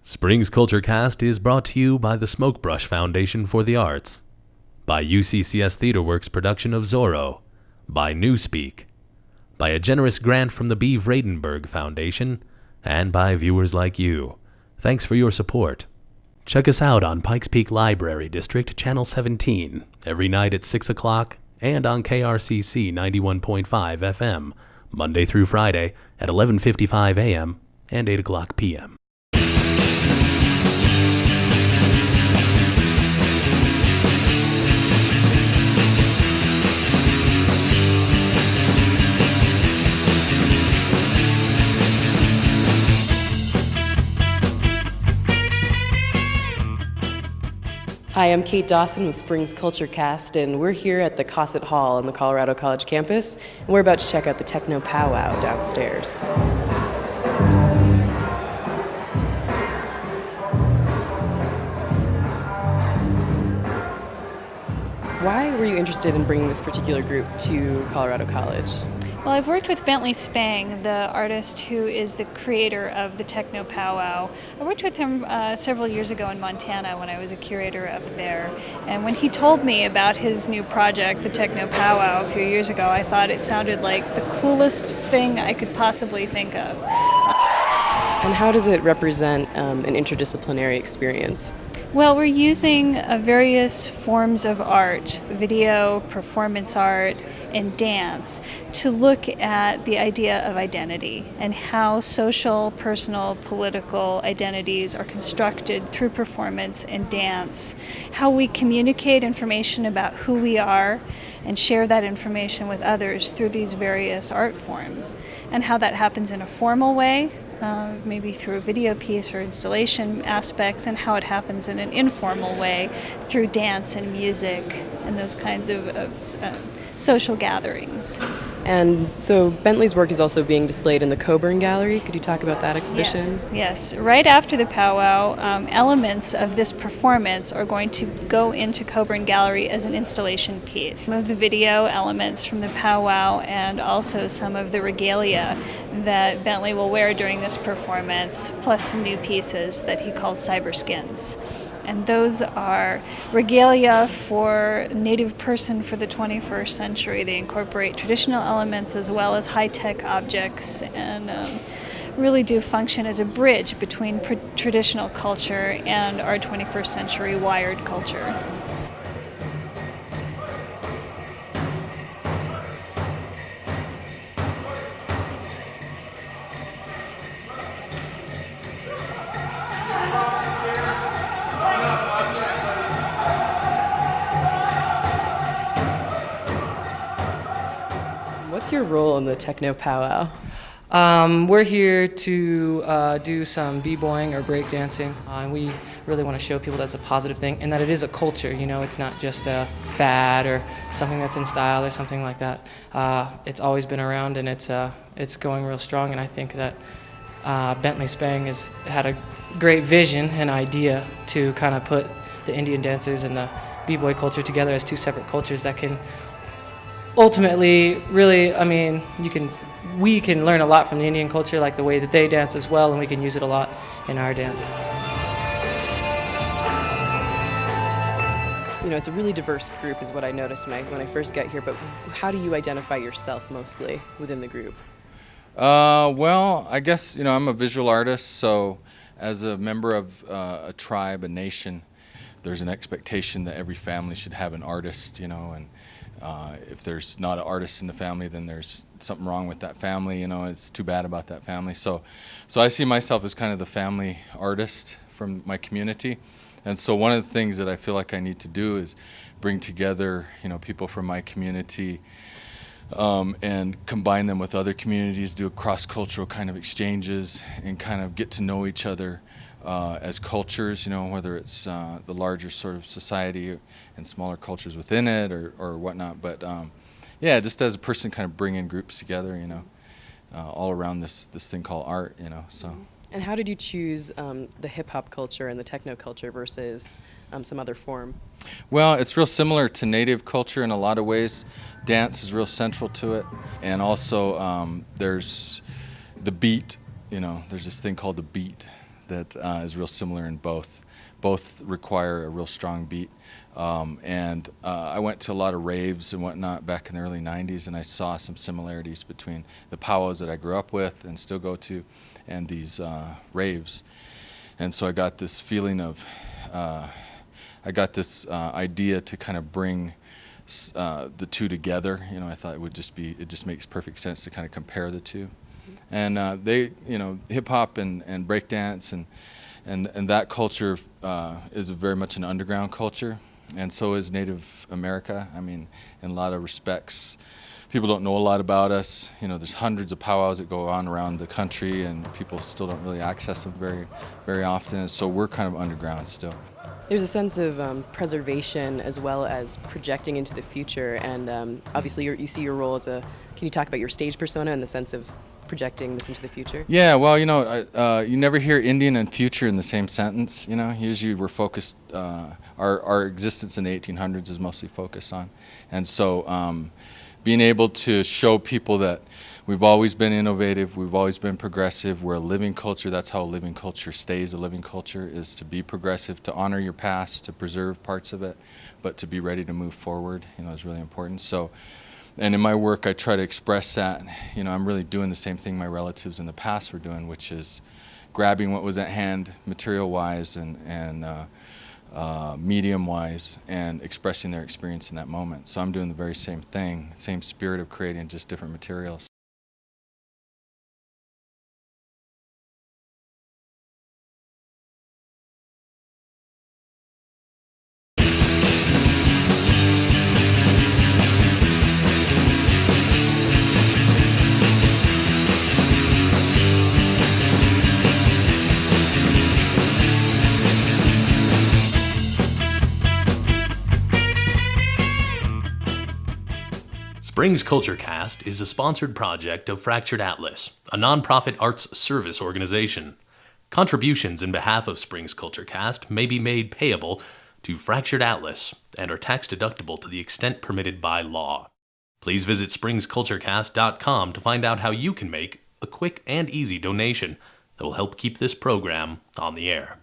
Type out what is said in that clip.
Spring's Culture Cast is brought to you by the Smokebrush Foundation for the Arts, by UCCS TheaterWorks production of Zorro, by Newspeak, by a generous grant from the B. Vradenberg Foundation, and by viewers like you. Thanks for your support. Check us out on Pikes Peak Library District, Channel 17, every night at 6 o'clock, and on KRCC 91.5 FM, Monday through Friday at 11:55 a.m. and 8 o'clock p.m. Hi, I'm Kate Dawson with Spring's Culture Cast, and we're here at the Cossett Hall on the Colorado College campus, and we're about to check out the Tekcno Powwow downstairs. Why were you interested in bringing this particular group to Colorado College? Well, I've worked with Bentley Spang, the artist who is the creator of the Tekcno Powwow. I worked with him several years ago in Montana when I was a curator up there. And when he told me about his new project, the Tekcno Powwow, a few years ago, I thought it sounded like the coolest thing I could possibly think of. And how does it represent an interdisciplinary experience? Well, we're using various forms of art, video, performance art, and dance, to look at the idea of identity and how social, personal, political identities are constructed through performance and dance, how we communicate information about who we are and share that information with others through these various art forms, and how that happens in a formal way, maybe through a video piece or installation aspects, and how it happens in an informal way through dance and music and those kinds of social gatherings. And so Bentley's work is also being displayed in the Coburn Gallery. Could you talk about that exhibition? Yes. Right after the powwow, elements of this performance are going to go into Coburn Gallery as an installation piece. Some of the video elements from the powwow and also some of the regalia that Bentley will wear during this performance, plus some new pieces that he calls cyber skins. And those are regalia for native person for the 21st century. They incorporate traditional elements as well as high-tech objects, and really do function as a bridge between traditional culture and our 21st century wired culture. What's your role in the Tekcno Powwow? We're here to do some b-boying or breakdancing. And we really want to show people that's a positive thing and that it is a culture. You know, it's not just a fad or something that's in style or something like that. It's always been around, and it's going real strong. And I think that Bentley Spang has had a great vision and idea to kind of put the Indian dancers and the b-boy culture together as two separate cultures that can ultimately, really, I mean, we can learn a lot from the Indian culture, like the way that they dance as well, and we can use it a lot in our dance. You know, it's a really diverse group is what I noticed when I first got here, but how do you identify yourself mostly within the group? Well, I guess, you know, I'm a visual artist, so as a member of a tribe, a nation, there's an expectation that every family should have an artist, you know, and if there's not an artist in the family, then there's something wrong with that family, you know, it's too bad about that family. So I see myself as kind of the family artist from my community. And so one of the things that I feel like I need to do is bring together, you know, people from my community and combine them with other communities, do a cross-cultural kind of exchanges, and kind of get to know each other as cultures, you know, whether it's the larger sort of society and smaller cultures within it or whatnot. But yeah, just as a person, kind of bringing groups together, you know, all around this thing called art, you know. So. And how did you choose the hip-hop culture and the techno culture versus some other form? Well, it's real similar to native culture in a lot of ways. Dance is real central to it. And also there's the beat, you know, there's this thing called the beat that is real similar in both. Both require a real strong beat. I went to a lot of raves and whatnot back in the early 90s, and I saw some similarities between the powwows that I grew up with and still go to and these raves. And so I got this feeling of, idea to kind of bring the two together. You know, I thought it just makes perfect sense to kind of compare the two. And hip hop and breakdance and that culture is very much an underground culture, and so is Native America. I mean, in a lot of respects, people don't know a lot about us. You know, there's hundreds of powwows that go on around the country, and people still don't really access them very often. And so we're kind of underground still. There's a sense of preservation as well as projecting into the future, and obviously you see your role as a. Can you talk about your stage persona in the sense of projecting this into the future? Yeah, well, you never hear Indian and future in the same sentence. You know, usually we're focused. Our existence in the 1800s is mostly focused on, and so being able to show people that we've always been innovative, we've always been progressive, we're a living culture. That's how a living culture stays a living culture, is to be progressive, to honor your past, to preserve parts of it, but to be ready to move forward, is really important. So, and in my work, I try to express that. I'm really doing the same thing my relatives in the past were doing, which is grabbing what was at hand material-wise and medium-wise, and expressing their experience in that moment. So I'm doing the very same thing, same spirit of creating, just different materials. Springs Culture Cast is a sponsored project of Fractured Atlas, a nonprofit arts service organization. Contributions in behalf of Springs Culture Cast may be made payable to Fractured Atlas and are tax deductible to the extent permitted by law. Please visit springsculturecast.com to find out how you can make a quick and easy donation that will help keep this program on the air.